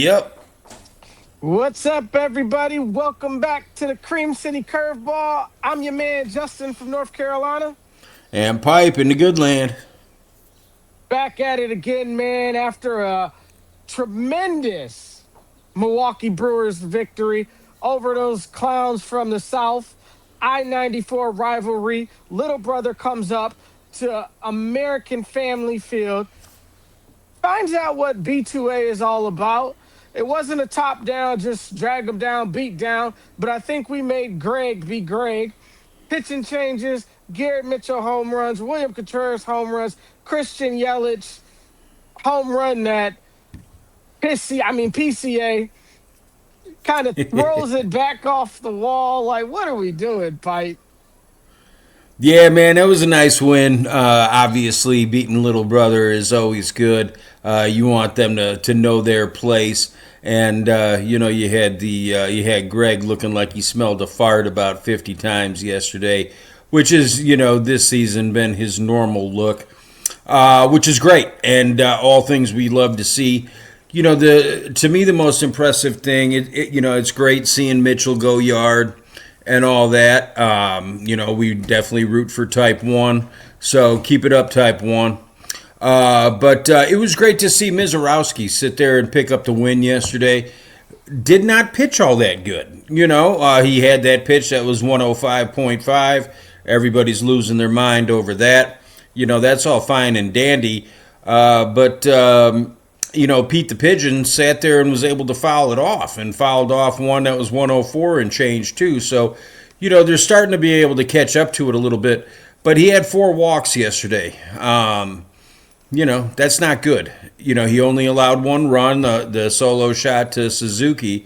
Yep. What's up, everybody? Welcome back to the Cream City Curveball. I'm your man, Justin from North Carolina. And pipe in the good land. Back at it again, man, after a tremendous Milwaukee Brewers victory over those clowns from the South. I-94 rivalry. Little brother comes up to American Family Field, finds out what B2A is all about. It wasn't a top down, just drag them down, beat down, but I think we made Greg be Greg. Pitching changes, Garrett Mitchell home runs, William Contreras home runs, Christian Yelich home run that PCA kind of throws it back off the wall. Like, what are we doing, Pipe? Yeah, man, that was a nice win. Obviously, beating Little Brother is always good. You want them to know their place, and you had Greg looking like he smelled a fart about 50 times yesterday, which is this season been his normal look, which is great, and all things we love to see. The to me the most impressive thing, it's great seeing Mitchell go yard and all that. We definitely root for Type 1, so keep it up, Type 1. But it was great to see Mizorowski sit there and pick up the win yesterday. Did not pitch all that good. He had that pitch that was 105.5. Everybody's losing their mind over that. That's all fine and dandy. But Pete the Pigeon sat there and was able to foul it off and fouled off one that was 104 and change too. So, they're starting to be able to catch up to it a little bit. But he had 4 walks yesterday. That's not good. He only allowed 1 run, the solo shot to Suzuki.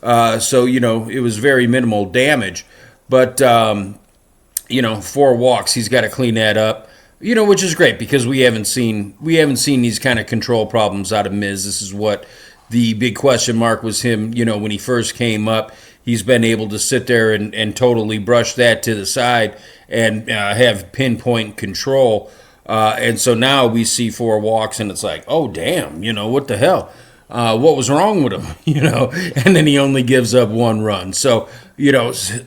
So, it was very minimal damage. But, 4 walks, he's got to clean that up. Which is great because we haven't seen these kind of control problems out of Miz. This is what the big question mark was him. When he first came up, he's been able to sit there and totally brush that to the side and have pinpoint control. And so now we see 4 walks, and it's like, oh damn, what the hell? What was wrong with him? And then he only gives up 1 run. So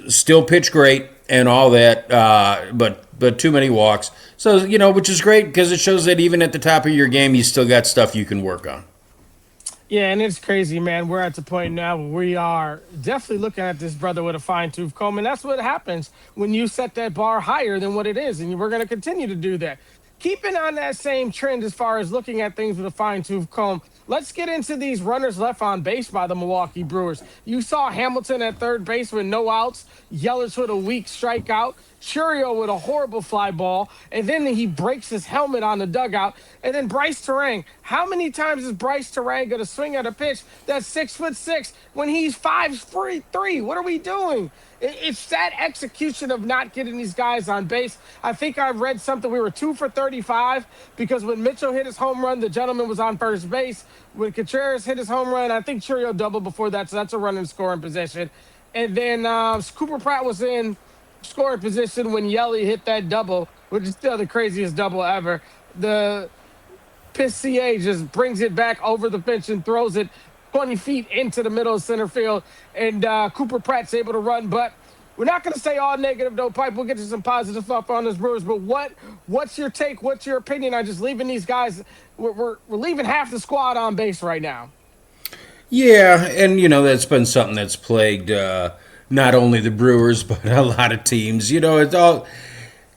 still pitch great and all that, but too many walks. So, which is great because it shows that even at the top of your game, you still got stuff you can work on. Yeah, and it's crazy, man. We're at the point now where we are definitely looking at this brother with a fine tooth comb. And that's what happens when you set that bar higher than what it is. And we're going to continue to do that. Keeping on that same trend as far as looking at things with a fine tooth comb, let's get into these runners left on base by the Milwaukee Brewers. You saw Hamilton at third base with no outs, Yelich with a weak strikeout, Churio with a horrible fly ball, and then he breaks his helmet on the dugout. And then Bryce Terang. How many times is Bryce Terang going to swing at a pitch that's 6'6" when he's 5'3"? What are we doing? It's that execution of not getting these guys on base. I think I read something. We were 2 for 35 because when Mitchell hit his home run, the gentleman was on first base. When Contreras hit his home run, I think Churio doubled before that, so that's a running scoring position. And then Cooper Pratt was in scoring position when Yelly hit that double, which is still the craziest double ever. The PCA just brings it back over the fence and throws it 20 feet into the middle of center field. And Cooper Pratt's able to run. But we're not going to say all negative, though, Pipe. We'll get to some positive stuff on this Brewers. But what's your take? What's your opinion on just leaving these guys? We're leaving half the squad on base right now. Yeah, and that's been something that's plagued not only the Brewers but a lot of teams. It's all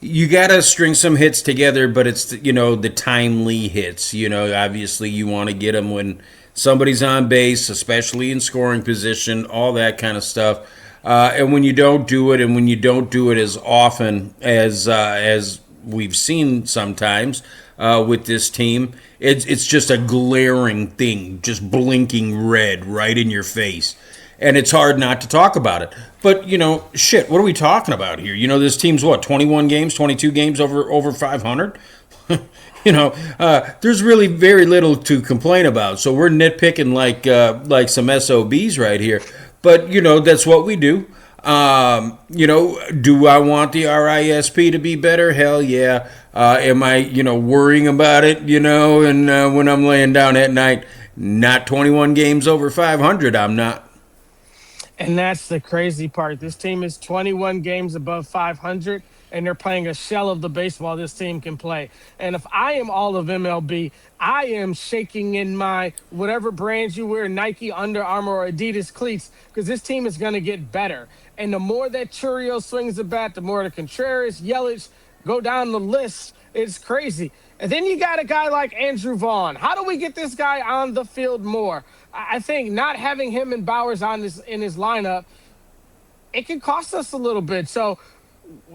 you got to string some hits together, but it's the timely hits. Obviously you want to get them when somebody's on base, especially in scoring position, all that kind of stuff. And when you don't do it, and when you don't do it as often as we've seen sometimes with this team, it's just a glaring thing, just blinking red right in your face. And it's hard not to talk about it. But, shit, what are we talking about here? This team's what, 21 games, 22 games over 500? There's really very little to complain about. So we're nitpicking like some SOBs right here. But, that's what we do. Do I want the RISP to be better? Hell yeah. Am I, worrying about it, and when I'm laying down at night? Not 21 games over 500. I'm not. And that's the crazy part. This team is 21 games above 500, and they're playing a shell of the baseball this team can play. And if I am all of MLB, I am shaking in my whatever brands you wear, Nike, Under Armour, or Adidas cleats, because this team is going to get better. And the more that Churio swings the bat, the more the Contreras, Yelich go down the list. It's crazy. And then you got a guy like Andrew Vaughn. How do we get this guy on the field more? I think not having him and Bowers on this in his lineup, it can cost us a little bit. So,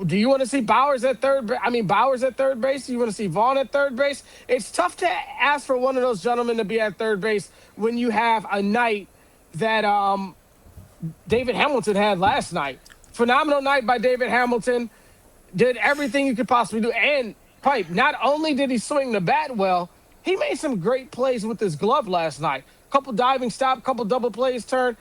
do you want to see Bowers at third? I mean, Bowers at third base. Do you want to see Vaughn at third base? It's tough to ask for one of those gentlemen to be at third base when you have a night that David Hamilton had last night. Phenomenal night by David Hamilton. Did everything you could possibly do. And Pipe, not only did he swing the bat well, he made some great plays with his glove last night. Couple diving stop, couple double plays turn.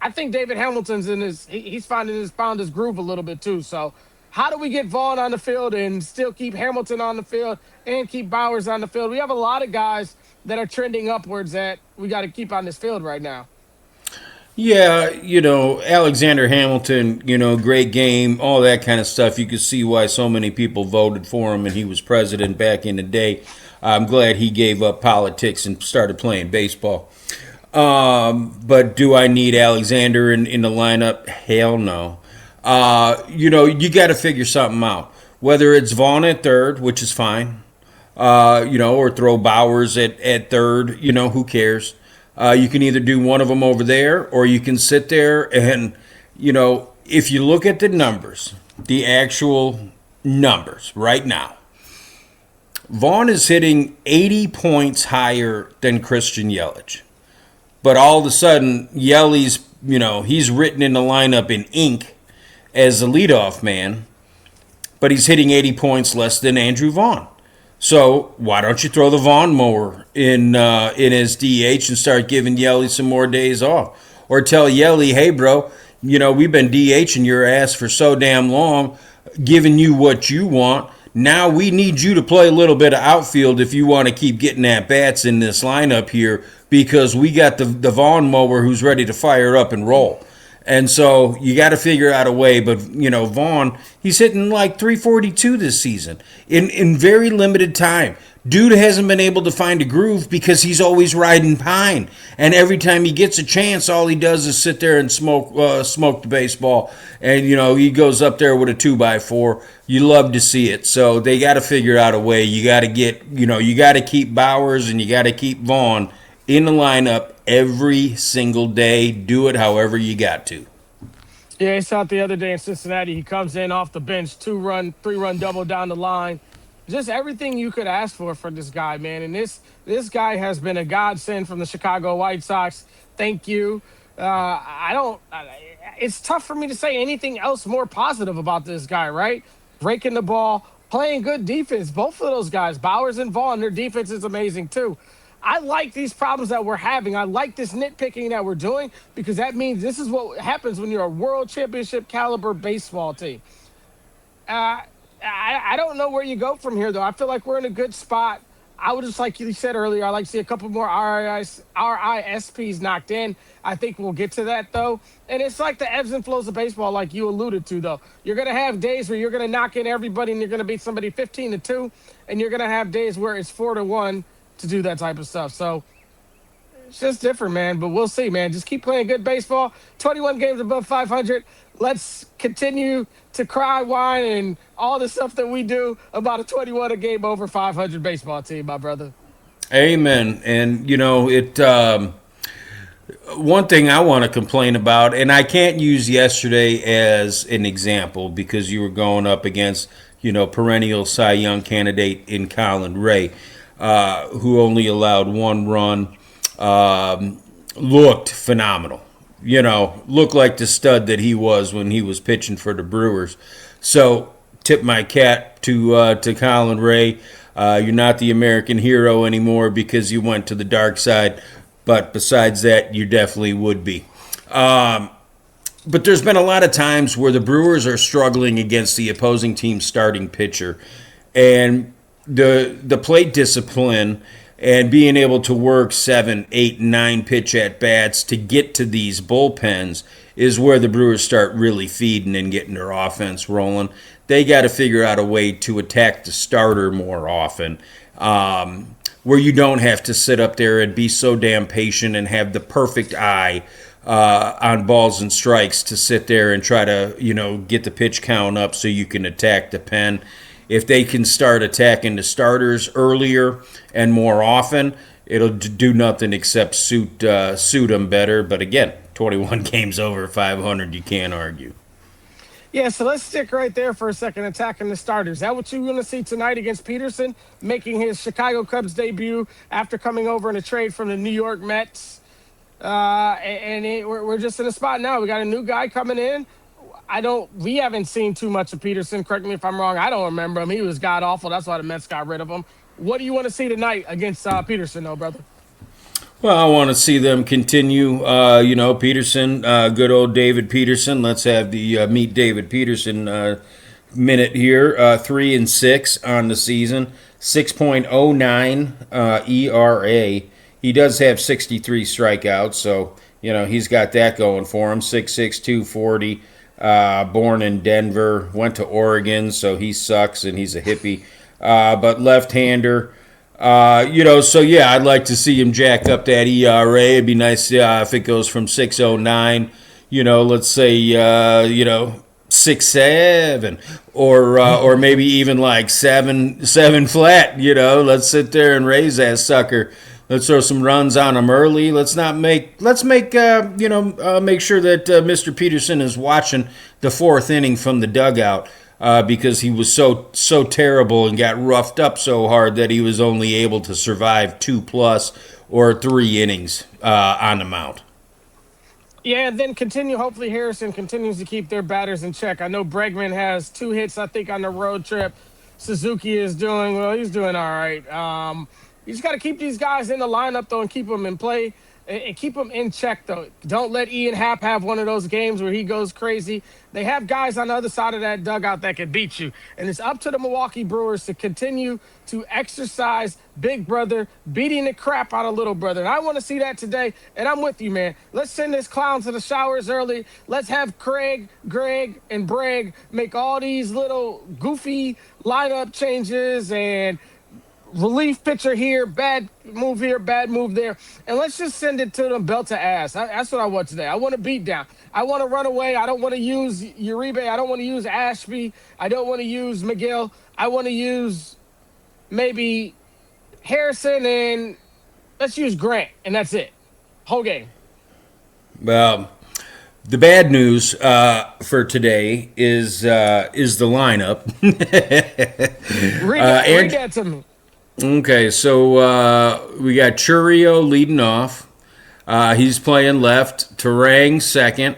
I think David Hamilton's in he's found his groove a little bit too. So how do we get Vaughn on the field and still keep Hamilton on the field and keep Bowers on the field? We have a lot of guys that are trending upwards that we got to keep on this field right now. Yeah, Alexander Hamilton, great game, all that kind of stuff. You could see why so many people voted for him and he was president back in the day. I'm glad he gave up politics and started playing baseball. But do I need Alexander in the lineup? Hell no. You got to figure something out. Whether it's Vaughn at third, which is fine, or throw Bowers at third, who cares? You can either do one of them over there, or you can sit there and, if you look at the numbers, the actual numbers right now, Vaughn is hitting 80 points higher than Christian Yelich. But all of a sudden, Yelly's, he's written in the lineup in ink as a leadoff man, but he's hitting 80 points less than Andrew Vaughn. So why don't you throw the Vaughn mower in his DH and start giving Yelly some more days off? Or tell Yelly, hey, bro, we've been DHing your ass for so damn long, giving you what you want. Now we need you to play a little bit of outfield if you want to keep getting at bats in this lineup here, because we got the Vaughn mower who's ready to fire up and roll. And so you got to figure out a way. But, Vaughn, he's hitting like 342 this season in very limited time. Dude hasn't been able to find a groove because he's always riding pine. And every time he gets a chance, all he does is sit there and smoke the baseball. And, he goes up there with a 2x4. You love to see it. So they got to figure out a way. You got to you got to keep Bowers and you got to keep Vaughn in the lineup every single day. Do it however you got to. Yeah, I saw it the other day in Cincinnati. He comes in off the bench, 2-run, 3-run double down the line. Just everything you could ask for this guy, man. And this guy has been a godsend from the Chicago White Sox. Thank you. It's tough for me to say anything else more positive about this guy, right? Breaking the ball, playing good defense. Both of those guys, Bowers and Vaughn, their defense is amazing too. I like these problems that we're having. I like this nitpicking that we're doing, because that means this is what happens when you're a world championship caliber baseball team. I don't know where you go from here, though. I feel like we're in a good spot. I would just, like you said earlier, I'd like to see a couple more RISPs knocked in. I think we'll get to that, though. And it's like the ebbs and flows of baseball, like you alluded to, though. You're going to have days where you're going to knock in everybody and you're going to beat somebody 15-2, and you're going to have days where it's 4-1 to do that type of stuff. So it's just different, man. But we'll see, man. Just keep playing good baseball. 21 games above 500. Let's continue to cry, whine, and all the stuff that we do about a 21 a game over 500 baseball team, my brother. Amen. And, one thing I want to complain about, and I can't use yesterday as an example because you were going up against, perennial Cy Young candidate in Colin Ray, who only allowed one run, looked phenomenal. Looked like the stud that he was when he was pitching for the Brewers. So, tip my cap to Colin Ray. You're not the American hero anymore because you went to the dark side. But besides that, you definitely would be. But there's been a lot of times where the Brewers are struggling against the opposing team's starting pitcher. And the plate discipline and being able to work 7, 8, 9 pitch at bats to get to these bullpens is where the Brewers start really feeding and getting their offense rolling. They got to figure out a way to attack the starter more often, where you don't have to sit up there and be so damn patient and have the perfect eye on balls and strikes to sit there and try to, get the pitch count up so you can attack the pen. If they can start attacking the starters earlier and more often, it'll do nothing except suit them better. But again, 21 games over 500, you can't argue. Yeah, so let's stick right there for a second, attacking the starters. Is that what you're going to see tonight against Peterson, making his Chicago Cubs debut after coming over in a trade from the New York Mets? We're just in a spot now. We got a new guy coming in. We haven't seen too much of Peterson. Correct me if I'm wrong. I don't remember him. He was god awful. That's why the Mets got rid of him. What do you want to see tonight against Peterson, though, brother? Well, I want to see them continue. Peterson, good old David Peterson. Let's have the meet David Peterson minute here. 3-6 on the season, 6.09 ERA. He does have 63 strikeouts, so he's got that going for him. 6'6", 240. Born in Denver, went to Oregon, so he sucks and he's a hippie. But left-hander. So yeah, I'd like to see him jack up that ERA. It'd be nice if it goes from 6.09, let's say, 6.7, or maybe even like seven flat. Let's sit there and raise that sucker. Let's throw some runs on him early. Let's make sure that Mr. Peterson is watching the fourth inning from the dugout. Because he was so terrible and got roughed up so hard that he was only able to survive 2+ or 3 innings on the mound. Yeah, and then continue. Hopefully, Harrison continues to keep their batters in check. I know Bregman has 2 hits, I think, on the road trip. Suzuki is doing well. He's doing all right. You just got to keep these guys in the lineup, though, and keep them in play. And keep them in check, though. Don't let Ian Happ have one of those games where he goes crazy. They have guys on the other side of that dugout that can beat you. And it's up to the Milwaukee Brewers to continue to exercise big brother, beating the crap out of little brother. And I want to see that today, and I'm with you, man. Let's send this clown to the showers early. Let's have Craig, Greg, and Breg make all these little goofy lineup changes and relief pitcher here, bad move here, bad move there. And let's just send it to them belt to ass. That's what I want today. I want to beat down. I want to run away. I don't want to use Uribe. I don't want to use Ashby. I don't want to use Miguel. I want to use maybe Harrison, and let's use Grant, and that's it. Whole game. Well, the bad news for today is the lineup. Read that to me. Okay, so we got Churio leading off. He's playing left. Terang second.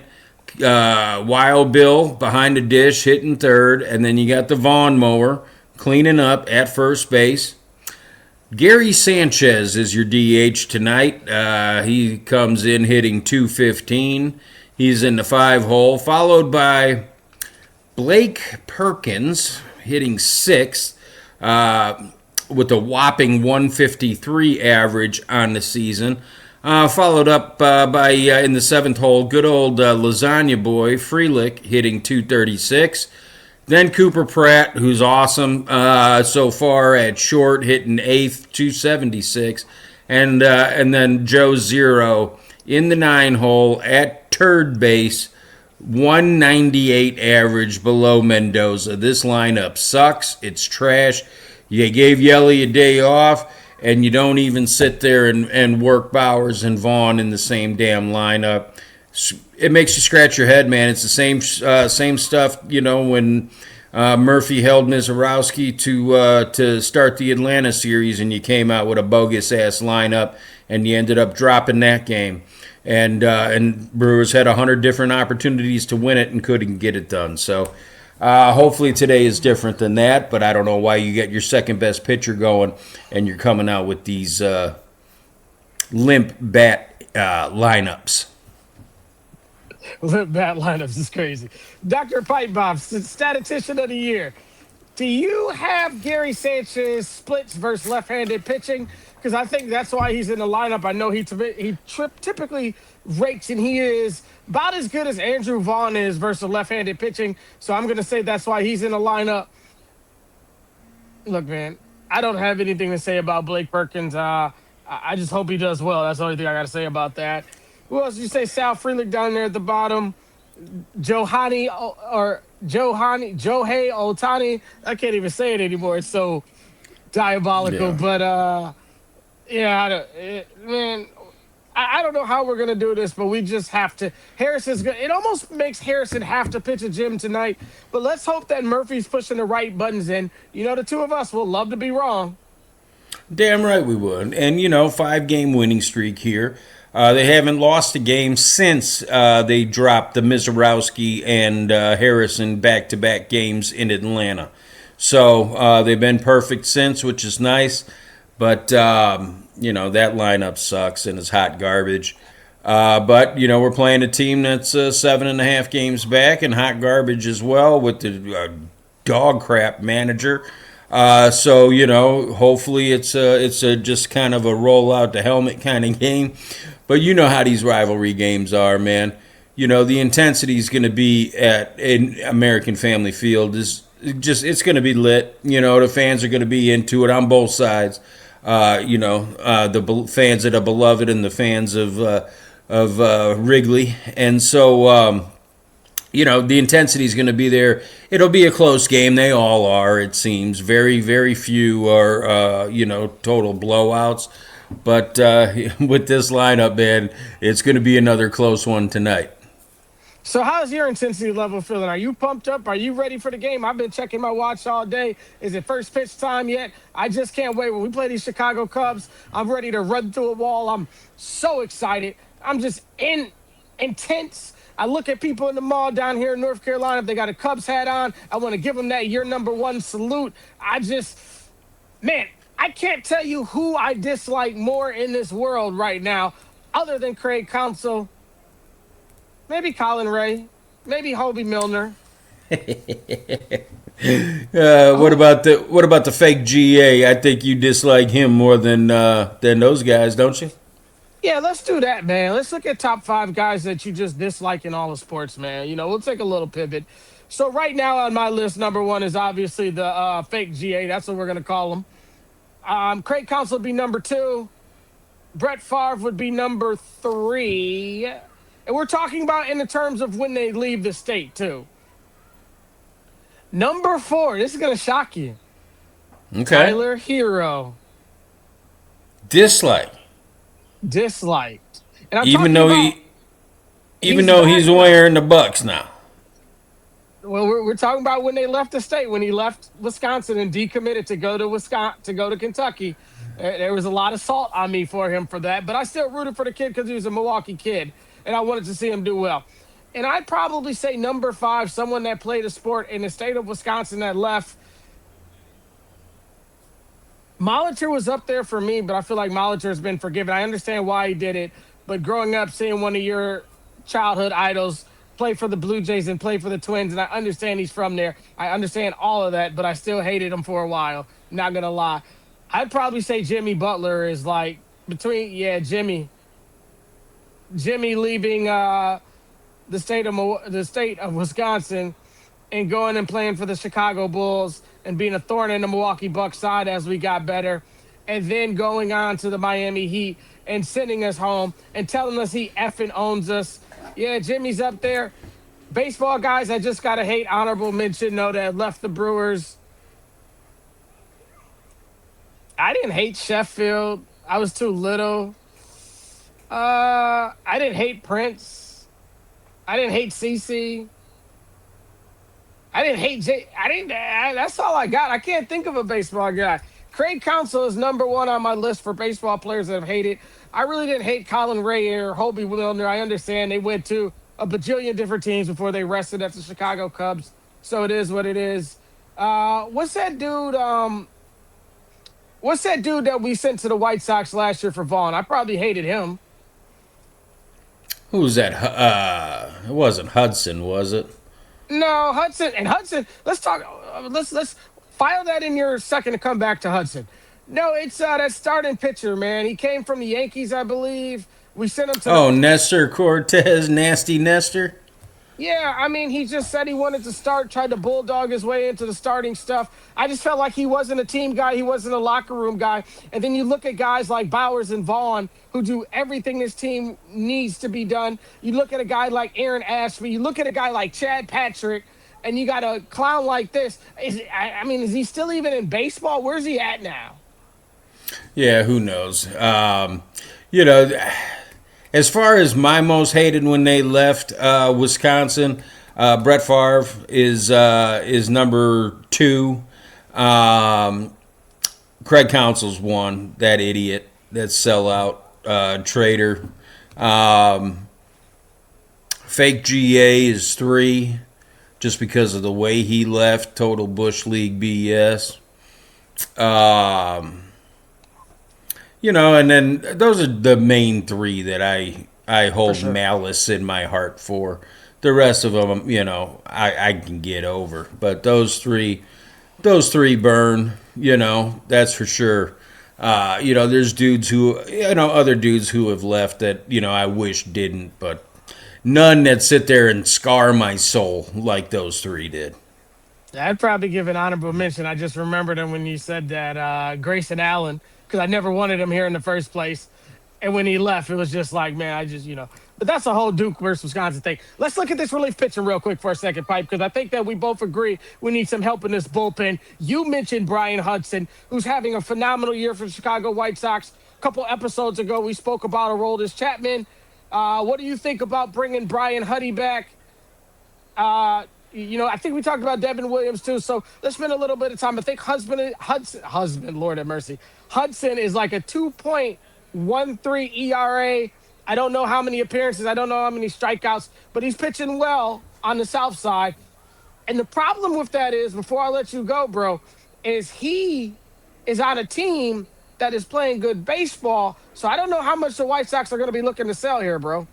Wild Bill behind the dish hitting third. And then you got the Vaughn mower cleaning up at first base. Gary Sanchez is your DH tonight. He comes in hitting 215. He's in the 5 hole, followed by Blake Perkins hitting 6th. With a whopping 153 average on the season. Followed up by, in the 7th hole, good old lasagna boy, Freelick, hitting 236. Then Cooper Pratt, who's awesome so far at short, hitting 8th, 276. And then Joe Zero in the 9 hole at third base, 198 average below Mendoza. This lineup sucks. It's trash. You gave Yelly a day off, and you don't even sit there and work Bowers and Vaughn in the same damn lineup. It makes you scratch your head, man. It's the same stuff, when Murphy held Mizorowski to start the Atlanta series, and you came out with a bogus-ass lineup, and you ended up dropping that game. And Brewers had 100 different opportunities to win it and couldn't get it done. So hopefully today is different than that, but I don't know why you get your second-best pitcher going and you're coming out with these limp bat lineups. Limp bat lineups is crazy. Dr. Pipe Bob, statistician of the year. Do you have Gary Sanchez splits versus left-handed pitching? because I think that's why he's in the lineup. I know typically rakes, and he is about as good as Andrew Vaughn is versus left-handed pitching. So I'm gonna say that's why he's in the lineup. Look, man, I don't have anything to say about Blake Perkins. I just hope he does well. That's the only thing I got to say about that. Who else did you say? Sal Frelick down there at the bottom. Johei Otani. I can't even say it anymore. It's so diabolical. Yeah. But yeah, man, I don't know how we're gonna do this, but we just have to. Harrison's good. It almost makes Harrison have to pitch a gym tonight. But let's hope that Murphy's pushing the right buttons in. You know, the two of us will love to be wrong. Damn right we would. And, 5-game winning streak here. They haven't lost a game since they dropped the Mizorowski and Harrison back-to-back games in Atlanta. So they've been perfect since, which is nice. But, that lineup sucks and is hot garbage. But, we're playing a team that's 7.5 games back and hot garbage as well with the dog crap manager. So hopefully it's a just kind of a roll out the helmet kind of game. But you know how these rivalry games are, man. The intensity is going to be at in American Family Field is just it's going to be lit. The fans are going to be into it on both sides. The fans that are beloved and the fans of Wrigley, and so. The intensity is going to be there. It'll be a close game. They all are, it seems. Very, very few are, total blowouts. But with this lineup, man, it's going to be another close one tonight. So how's your intensity level feeling? Are you pumped up? Are you ready for the game? I've been checking my watch all day. Is it first pitch time yet? I just can't wait. When we play these Chicago Cubs, I'm ready to run through a wall. I'm so excited. I'm just intense. I look at people in the mall down here in North Carolina. If they got a Cubs hat on, I want to give them that year number one salute. Man, I can't tell you who I dislike more in this world right now, other than Craig Counsell. Maybe Colin Ray, maybe Hobie Milner. What about the fake GA? I think you dislike him more than those guys, don't you? Yeah, let's do that, man. Let's look at top 5 guys that you just dislike in all of sports, man. We'll take a little pivot. So right now on my list, number 1 is obviously the fake GA. That's what we're going to call him. Craig Counsell would be number 2. Brett Favre would be number 3. And we're talking about in the terms of when they leave the state, too. Number 4, this is going to shock you. Okay. Tyler Hero. Dislike. Disliked. And I'm Even talking though about even he's though back he's now. wearing the Bucks now. Well, we're talking about when they left the state, when he left Wisconsin and decommitted to go to Wisconsin, to go to Kentucky. There was a lot of salt on me for him for that, but I still rooted for the kid because he was a Milwaukee kid, and I wanted to see him do well. And I'd probably say number 5, someone that played a sport in the state of Wisconsin that left. Molitor was up there for me, but I feel like Molitor has been forgiven. I understand why he did it, but growing up, seeing one of your childhood idols play for the Blue Jays and play for the Twins, and I understand he's from there. I understand all of that, but I still hated him for a while. Not gonna lie. I'd probably say Jimmy Butler is like Jimmy leaving the state of Wisconsin and going and playing for the Chicago Bulls and being a thorn in the Milwaukee Bucks side as we got better, and then going on to the Miami Heat and sending us home and telling us he effing owns us. Yeah, Jimmy's up there. Baseball guys, I just got to hate honorable mention, that left the Brewers. I didn't hate Sheffield. I was too little. I didn't hate Prince. I didn't hate CC. I didn't hate Jay. That's all I got. I can't think of a baseball guy. Craig Counsell is number 1 on my list for baseball players that have hated. I really didn't hate Colin Ray or Hobie Milner. I understand they went to a bajillion different teams before they rested at the Chicago Cubs. So it is what it is. What's that dude? What's that dude that we sent to the White Sox last year for Vaughn? I probably hated him. Who was that? It wasn't Hudson, was it? No, Hudson. Let's talk. Let's file that in your second to come back to Hudson. No, it's that starting pitcher, man. He came from the Yankees, I believe. We sent him to the. Oh, Nestor Cortez, nasty Nestor. Yeah, I mean, he just said he wanted to start, tried to bulldog his way into the starting stuff. I just felt like he wasn't a team guy. He wasn't a locker room guy. And then you look at guys like Bowers and Vaughn, who do everything this team needs to be done. You look at a guy like Aaron Ashby. You look at a guy like Chad Patrick, and you got a clown like this. I mean, is he still even in baseball? Where's he at now? Yeah, who knows? You know, as far as my most hated when they left Wisconsin, Brett Favre is number two. Um, Craig Counsell's one. That idiot, that sellout traitor. Um, Fake GA is three, just because of the way he left. Total Bush League BS. Um, and then those are the main three that I For hold sure. malice in my heart for. The rest of them, I can get over. But those three burn. That's for sure. There's dudes who, other dudes who have left that, I wish didn't, but none that sit there and scar my soul like those three did. I'd probably give an honorable mention. I just remembered him when you said that Grayson Allen, because I never wanted him here in the first place. And when he left, it was just like, man, But that's a whole Duke versus Wisconsin thing. Let's look at this relief pitching real quick for a second, Pipe, because I think that we both agree we need some help in this bullpen. You mentioned Brian Hudson, who's having a phenomenal year for the Chicago White Sox. A couple episodes ago, we spoke about Aroldis Chapman. What do you think about bringing Brian Huddy back? I think we talked about Devin Williams too. So let's spend a little bit of time. I think husband, Lord have mercy. Hudson is like a 2.13 ERA. I don't know how many appearances. I don't know how many strikeouts, but he's pitching well on the South side. And the problem with that is, before I let you go, bro, is he is on a team that is playing good baseball. So I don't know how much the White Sox are going to be looking to sell here, bro.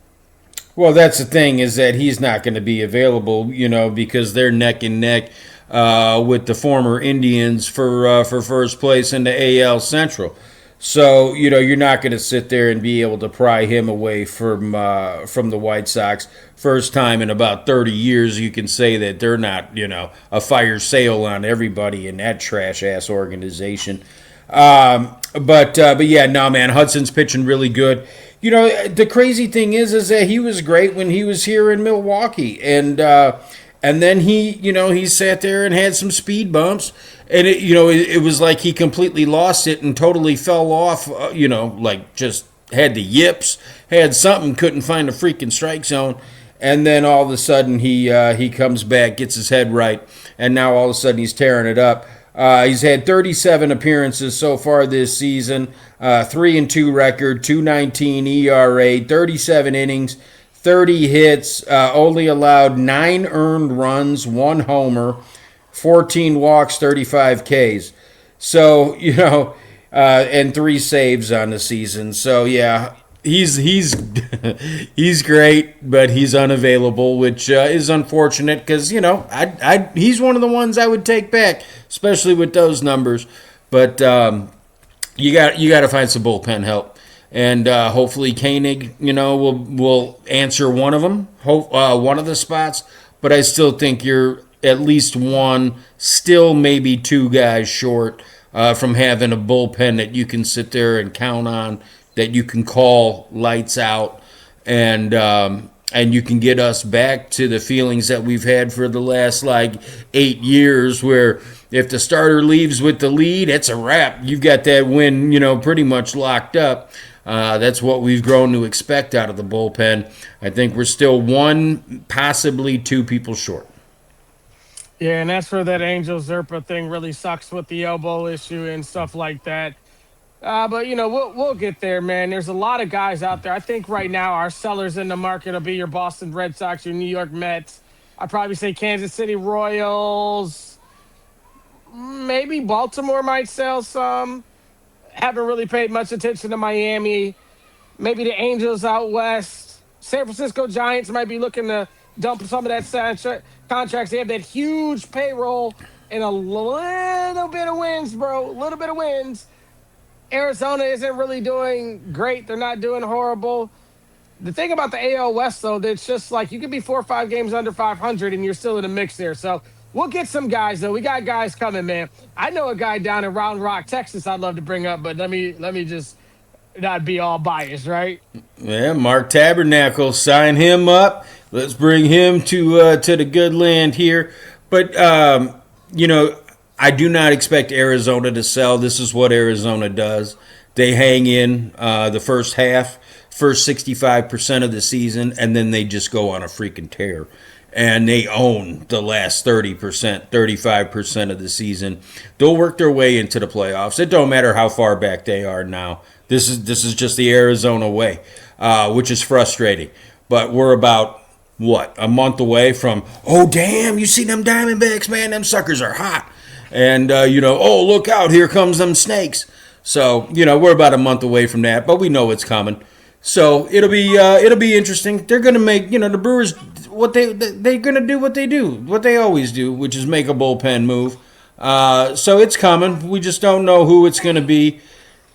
Well, that's the thing is that he's not going to be available, because they're neck and neck with the former Indians for first place in the AL Central. So you're not going to sit there and be able to pry him away from the White Sox. First time in about 30 years, you can say that they're not a fire sale on everybody in that trash ass organization. But yeah, no, man, Hudson's pitching really good. The crazy thing is that he was great when he was here in Milwaukee, and then he sat there and had some speed bumps, and it was like he completely lost it and totally fell off. Like just had the yips, had something, couldn't find a freaking strike zone. And then all of a sudden he comes back, gets his head right, and now all of a sudden he's tearing it up. He's had 37 appearances so far this season, 3-2 record, 2.19 ERA, 37 innings, 30 hits, only allowed 9 earned runs, 1 homer, 14 walks, 35 Ks. So and 3 saves on the season. So yeah, he's he's great, but he's unavailable, which is unfortunate because he's one of the ones I would take back, especially with those numbers. But you got to find some bullpen help, and hopefully Koenig will answer one of them, one of the spots. But I still think you're at least one, still maybe 2 guys short from having a bullpen that you can sit there and count on, that you can call lights out, and you can get us back to the feelings that we've had for the last like 8 years, where if the starter leaves with the lead, it's a wrap. You've got that win, pretty much locked up. That's what we've grown to expect out of the bullpen. I think we're still 1, possibly 2 people short. Yeah, and that's where that Angel Zerpa thing really sucks with the elbow issue and stuff like that. But we'll get there, man. There's a lot of guys out there. I think right now our sellers in the market will be your Boston Red Sox, your New York Mets. I'd probably say Kansas City Royals. Maybe Baltimore might sell some. Haven't really paid much attention to Miami. Maybe the Angels out west. San Francisco Giants might be looking to dump some of that contracts. They have that huge payroll and a little bit of wins, bro. A little bit of wins. Arizona isn't really doing great. They're not doing horrible. The thing about the AL West, though, that's just like you could be 4 or 5 games under 500 and you're still in the mix there. So we'll get some guys, though. We got guys coming, man. I know a guy down in Round Rock, Texas, I'd love to bring up, but let me just not be all biased, right? Yeah, Mark Tabernacle, sign him up. Let's bring him to the good land here. But you know, I do not expect Arizona to sell. This is what Arizona does. They hang in the first half, first 65% of the season, and then they just go on a freaking tear. And they own the last 30%, 35% of the season. They'll work their way into the playoffs. It don't matter how far back they are now. This is just the Arizona way, which is frustrating. But we're about what, a month away from, oh damn, you see them Diamondbacks, man, them suckers are hot. And oh look out, here comes them snakes. So we're about a month away from that, but we know it's coming. So it'll be interesting. They're gonna make the Brewers what they're gonna do what they do, what they always do, which is make a bullpen move. So it's coming. We just don't know who it's gonna be.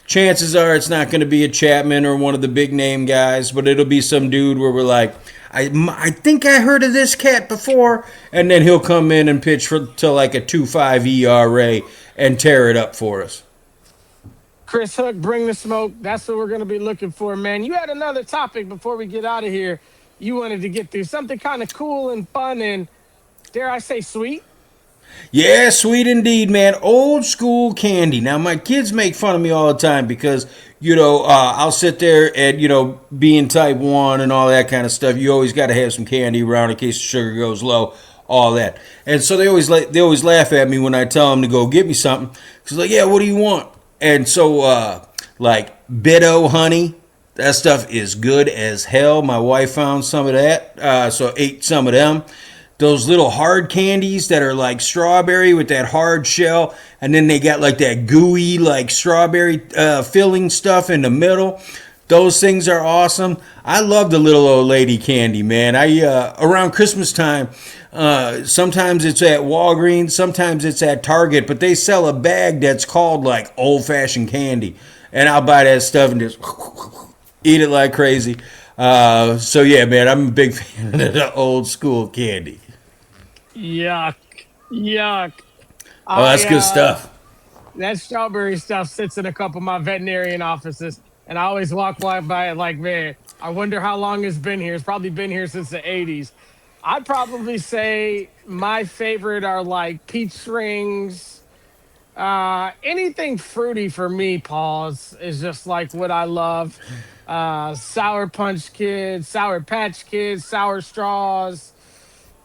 Chances are it's not gonna be a Chapman or one of the big name guys, but it'll be some dude where we're like, I think I heard of this cat before, and then he'll come in and pitch to like a 2.5 ERA and tear it up for us. Chris Hook, bring the smoke. That's what we're going to be looking for, man. You had another topic before we get out of here. You wanted to get through something kind of cool and fun and, dare I say, sweet. Yeah, sweet indeed, man. Old school candy. Now, my kids make fun of me all the time because, I'll sit there and, being type 1 and all that kind of stuff. You always got to have some candy around in case the sugar goes low, all that. And so they always laugh at me when I tell them to go get me something. Because, like, yeah, what do you want? And so, like, Bitto honey, that stuff is good as hell. My wife found some of that, so ate some of them. Those little hard candies that are like strawberry with that hard shell, and then they got like that gooey like strawberry filling stuff in the middle. Those things are awesome. I love the little old lady candy, man. I around Christmas time, sometimes it's at Walgreens, sometimes it's at Target, but they sell a bag that's called like old fashioned candy, and I'll buy that stuff and just eat it like crazy. So yeah, man, I'm a big fan of the old school candy. Yuck. Yuck. Oh, that's good stuff. That strawberry stuff sits in a couple of my veterinarian offices, and I always walk by it like, man, I wonder how long it's been here. It's probably been here since the 80s. I'd probably say my favorite are like peach rings. Anything fruity for me, pause, is just like what I love. Sour Punch Kids, Sour Patch Kids, Sour Straws.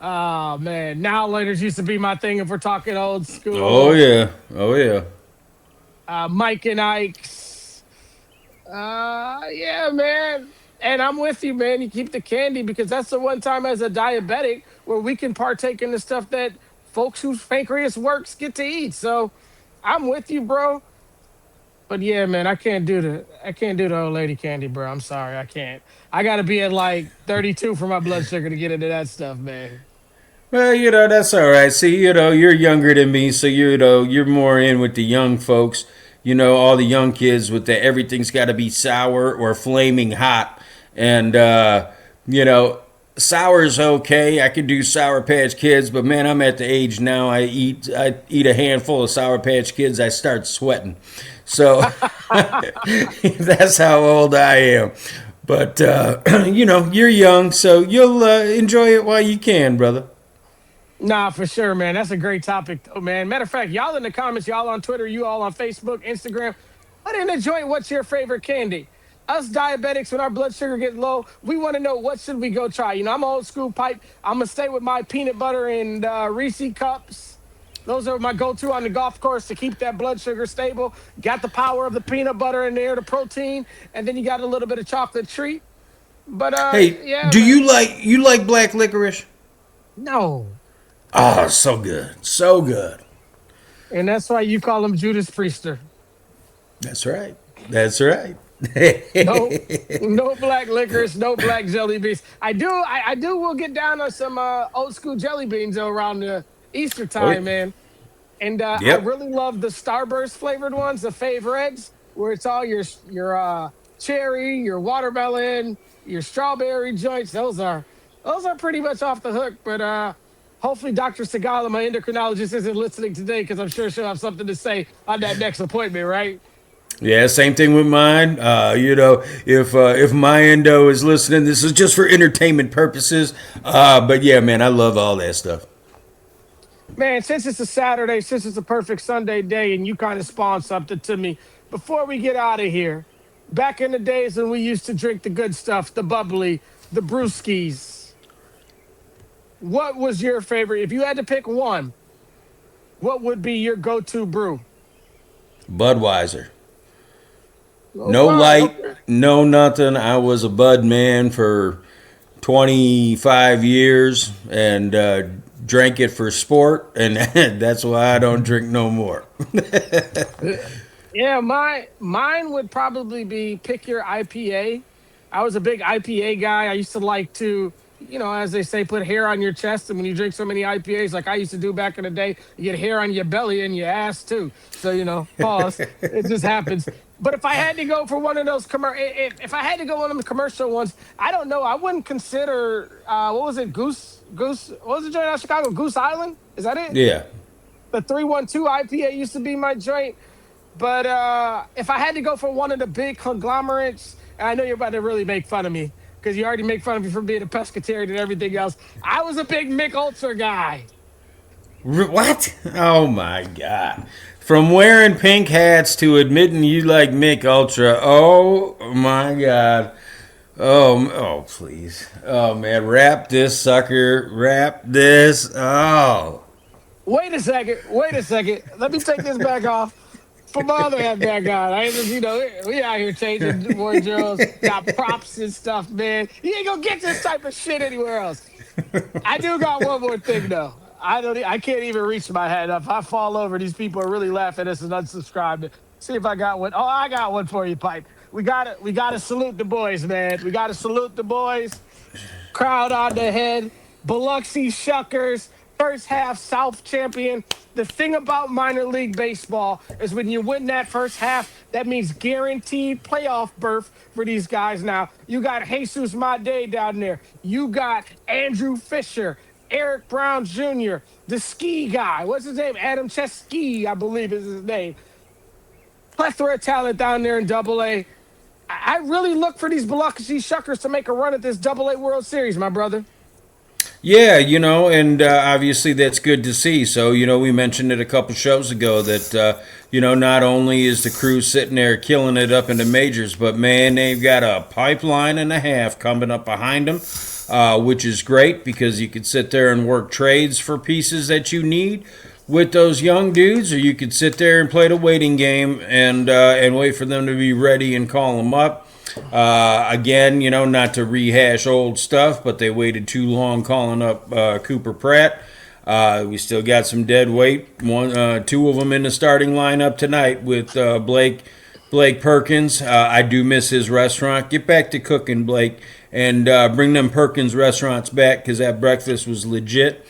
Oh man, now laters used to be my thing if we're talking old Oh school. yeah, oh yeah. Mike and Ike's. Yeah, man. And I'm with you, man. You keep the candy because that's the one time as a diabetic where we can partake in the stuff that folks whose pancreas works get to eat. So I'm with you, bro. But yeah, man, I can't do the old lady candy, bro. I'm sorry, I can't. I gotta be at like 32 for my blood sugar to get into that stuff, man. Well, that's all right. See, you're younger than me, so you're more in with the young folks. All the young kids with the everything's got to be sour or flaming hot, and you know, sour's okay. I could do Sour Patch Kids, but man, I'm at the age now. I eat a handful of Sour Patch Kids, I start sweating. So that's how old I am. But you're young, so you'll enjoy it while you can, brother. Nah, for sure, man. That's a great topic, though, man. Matter of fact, y'all in the comments, y'all on Twitter, you all on Facebook, Instagram. Put in the joint. What's your favorite candy? Us diabetics, when our blood sugar gets low, we want to know what should we go try. I'm old school pipe. I'm gonna stay with my peanut butter and Reese cups. Those are my go-to on the golf course to keep that blood sugar stable. Got the power of the peanut butter in there, the protein, and then you got a little bit of chocolate treat. But Hey, yeah, do man. you like black licorice? No, Oh, so good, so good. and that's why you call him Judas Priester. That's right. That's right. No, no black licorice, no black jelly beans. I do. Will get down on some old school jelly beans though, around the Easter Oh, time, man. And I yep. really love the Starburst flavored ones, the Fave Reds. where it's all your cherry, your watermelon, your strawberry joints. Those are pretty much off the hook. But hopefully Dr. Segala, my endocrinologist, isn't listening today because I'm sure she'll have something to say on that next appointment, right? Yeah, same thing with mine. If my endo is listening, this is just for entertainment purposes. But yeah, man, I love all that stuff. Man, since it's a Saturday, since it's a perfect Sunday day, and you kind of spawned something to me, before we get out of here, back in the days when we used to drink the good stuff, the bubbly, the brewskis, what was your favorite? If you had to pick one, what would be your go-to brew? Budweiser. No Okay, light, okay. no nothing. I was a Bud man for 25 years and drank it for sport, and that's why I don't drink no more. Yeah, mine would probably be pick your IPA. I was a big IPA guy. I used to like to, as they say, put hair on your chest. And when you drink so many IPAs, like I used to do back in the day, you get hair on your belly and your ass too. So pause. It just happens. But if I had to go for one of those if I had to go one of the commercial ones, I don't know. I wouldn't consider what was it, Goose? What was the joint out of Chicago? Goose Island? Is that it? Yeah. The 312 IPA used to be my joint. But if I had to go for one of the big conglomerates, and I know you're about to really make fun of me because you already make fun of me for being a pescatarian and everything else. I was a big Mick Ultra guy. What? Oh my God. From wearing pink hats to admitting you like Mick Ultra. Oh my God. Oh, please. Oh, man. Wrap this sucker. Wrap this. Oh. Wait a second. Wait a second. Let me take this back off. Put my other hat back on. I just, we out here changing wardrobes, got props and stuff, man. You ain't gonna get this type of shit anywhere else. I do got one more thing though. I can't even reach my head. If I fall over, these people are really laughing at us and unsubscribed. See if I got one. Oh, I got one for you, Pipe. We gotta salute the boys, man. We gotta salute the boys. Crowd on the head. Biloxi Shuckers, first half South champion. The thing about minor league baseball is when you win that first half, that means guaranteed playoff berth for these guys now. You got Jesus Made down there. You got Andrew Fisher, Eric Brown Jr., the ski guy. What's his name? Adam Chesky, I believe is his name. Plethora of talent down there in Double A. I really look for these Biloxi Shuckers to make a run at this Double A World Series, my brother. Yeah, and obviously that's good to see. So, we mentioned it a couple shows ago that, not only is the crew sitting there killing it up in the majors, but man, they've got a pipeline and a half coming up behind them, which is great because you could sit there and work trades for pieces that you need with those young dudes, or you could sit there and play the waiting game and wait for them to be ready and call them up. Again, not to rehash old stuff, but they waited too long calling up Cooper Pratt. We still got some dead weight. Two of them in the starting lineup tonight with Blake Perkins. I do miss his restaurant. Get back to cooking, Blake, and bring them Perkins restaurants back because that breakfast was legit.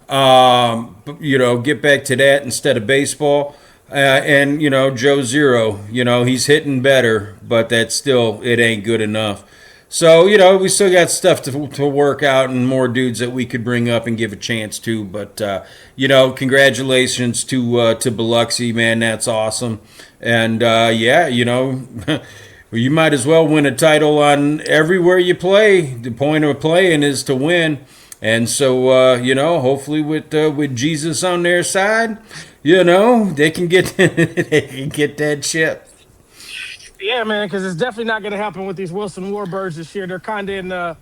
Get back to that instead of baseball. And Joe Zero, he's hitting better, but it ain't good enough. So we still got stuff to work out and more dudes that we could bring up and give a chance to. But congratulations to Biloxi, man, that's awesome. And yeah, you might as well win a title on everywhere you play. The point of playing is to win. And so, hopefully with Jesus on their side, they can get they can get that chip. Yeah, man, because it's definitely not going to happen with these Wilson Warbirds this year. They're kind of in, a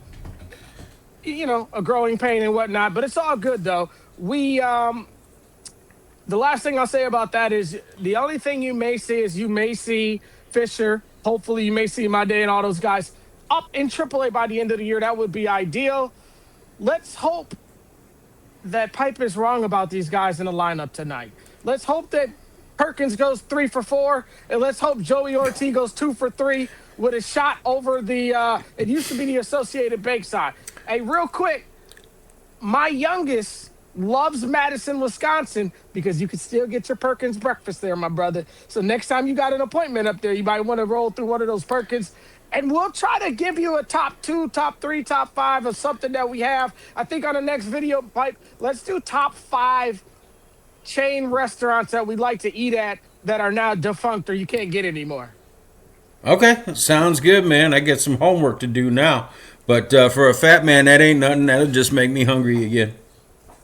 growing pain and whatnot. But it's all good though. The last thing I'll say about that is the only thing you may see Fisher. Hopefully, you may see my day and all those guys up in AAA by the end of the year. That would be ideal. Let's hope that Pipe is wrong about these guys in the lineup tonight. Let's hope that Perkins goes 3 for 4, and let's hope Joey Ortiz goes 2 for 3 with a shot over the. It used to be the Associated Bank side. Hey, real quick, my youngest loves Madison, Wisconsin, because you can still get your Perkins breakfast there, my brother. So next time you got an appointment up there, you might want to roll through one of those Perkins. And we'll try to give you a top two, top three, top five of something that we have. I think on the next video, Pipe, let's do top five chain restaurants that we like to eat at that are now defunct or you can't get anymore. Okay, sounds good, man. I get some homework to do now. But for a fat man, that ain't nothing. That'll just make me hungry again.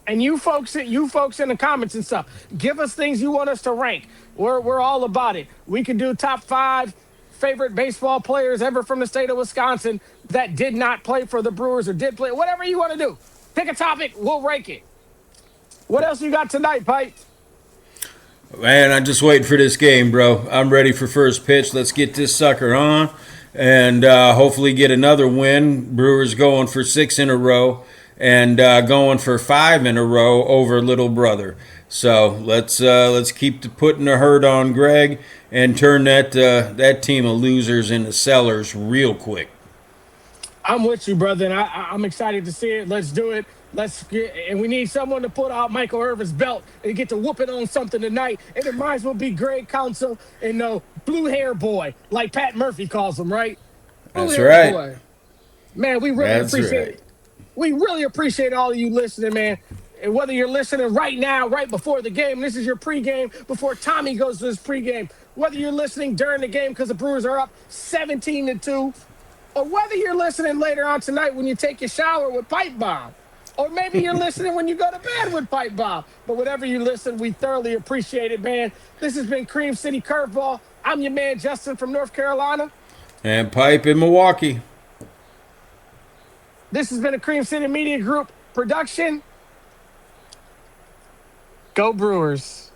And you folks in the comments and stuff, give us things you want us to rank. We're all about it. We can do top five favorite baseball players ever from the state of Wisconsin that did not play for the Brewers or did play. Whatever you want to do. Pick a topic, we'll rank it. What else you got tonight, Pipe? Man, I'm just waiting for this game, bro. I'm ready for first pitch. Let's get this sucker on and hopefully get another win. Brewers going for 6 in a row and going for 5 in a row over little brother. So let's keep putting the hurt on Greg and turn that team of losers into sellers real quick. I'm with you, brother, and I'm excited to see it. Let's do it. And we need someone to put out Michael Irvin's belt and get to whoop it on something tonight. And it might as well be Greg Council and no blue hair boy, like Pat Murphy calls him, right? Blue That's hair right. boy. Man, we really That's appreciate right. it. We really appreciate all of you listening, man. And whether you're listening right now, right before the game, this is your pregame before Tommy goes to his pregame. Whether you're listening during the game because the Brewers are up 17-2, or whether you're listening later on tonight when you take your shower with Pipe Bomb, or maybe you're listening when you go to bed with Pipe Bomb. But whatever you listen, we thoroughly appreciate it, man. This has been Cream City Curveball. I'm your man, Justin from North Carolina. And Pipe in Milwaukee. This has been a Cream City Media Group production. Go Brewers.